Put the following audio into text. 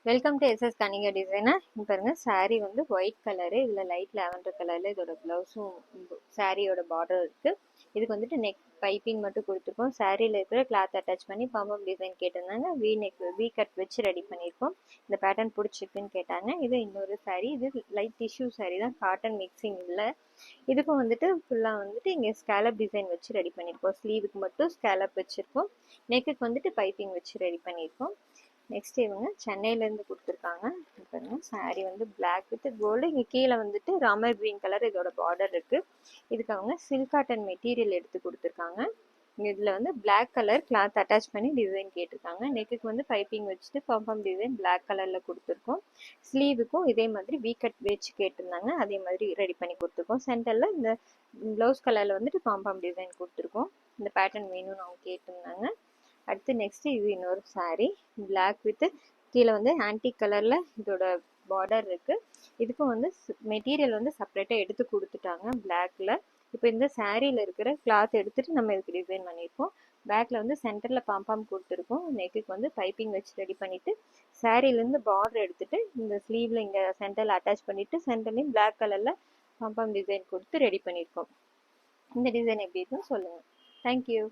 Welcome to SS Kanika designer. பாருங்க saree வந்து white colour, இல்லை லைட் லாவெண்டர் கலரில் இதோட ப்ளவுஸும் சாரியோட பார்டர் இருக்குது. இதுக்கு வந்துட்டு நெக் பைப்பிங் மட்டும் கொடுத்துருக்கோம். சாரியில் இருக்கிற கிளாத் அட்டாச் பண்ணி பாம்பம் டிசைன் கேட்டிருந்தாங்க. வி கட் வச்சு ரெடி பண்ணியிருக்கோம். இந்த பேட்டர்ன் பிடிச்சிருக்குன்னு கேட்டாங்க. இது இன்னொரு saree. இது லைட் டிஷ்யூ saree தான், காட்டன் மிக்சிங் இல்லை. இதுக்கும் வந்துட்டு ஃபுல்லாக வந்துட்டு இங்கே ஸ்கேலப் டிசைன் வச்சு ரெடி பண்ணியிருக்கோம். ஸ்லீவுக்கு மட்டும் ஸ்கேலப் வச்சுருக்கோம். நெக்குக்கு வந்துட்டு பைப்பிங் வச்சு ரெடி பண்ணியிருக்கோம். நெக்ஸ்ட் இவங்க சென்னையிலேருந்து கொடுத்துருக்காங்க. பாருங்க சாரீ வந்து பிளாக் வித் கோல்டு. இங்கே கீழே வந்துட்டு ராமர் கிரீன் கலர் இதோட பார்டர் இருக்குது. இதுக்கு அவங்க சில்க் காட்டன் மெட்டீரியல் எடுத்து கொடுத்துருக்காங்க. இதில் வந்து பிளாக் கலர் கிளாத் அட்டாச் பண்ணி டிசைன் கேட்டிருக்காங்க. நெக்குக்கு வந்து பைப்பிங் வச்சுட்டு பம்பம் டிசைன் பிளாக் கலரில் கொடுத்துருக்கோம். ஸ்லீவுக்கும் இதே மாதிரி வி கட் வச்சு கேட்டிருந்தாங்க. அதே மாதிரி ரெடி பண்ணி கொடுத்துருக்கோம். சென்டரில் இந்த ப்ளவுஸ் கலரில் வந்துட்டு பம்பம் டிசைன் கொடுத்துருக்கோம். இந்த பேட்டர்ன் வேணும்னு அவங்க கேட்டிருந்தாங்க. அடுத்து நெக்ஸ்ட் இது இன்னொரு saree பிளாக் வித் கீழே வந்து ஆன்டிக் கலர்ல இதோட பார்டர் இருக்கு. இதுக்கும் வந்து மெட்டீரியல் வந்து செப்பரேட்டா எடுத்து கொடுத்துட்டாங்க பிளாக்ல. இப்போ இந்த சாரியில இருக்கிற கிளாத் எடுத்துட்டு நம்ம இதுக்கு டிசைன் பண்ணியிருக்கோம். பேக்ல வந்து சென்டர்ல பாம்பாம் கொடுத்துருக்கோம். நெக்குக்கு வந்து பைப்பிங் வச்சு ரெடி பண்ணிட்டு சாரியிலேருந்து பார்டர் எடுத்துட்டு இந்த ஸ்லீவ்ல இங்க சென்டர்ல அட்டாச் பண்ணிட்டு சென்டர்லையும் பிளாக் கலர்ல பாம்பாம் டிசைன் கொடுத்து ரெடி பண்ணியிருக்கோம். இந்த டிசைன் எப்படி இருக்குன்னு சொல்லுங்க. தேங்க்யூ.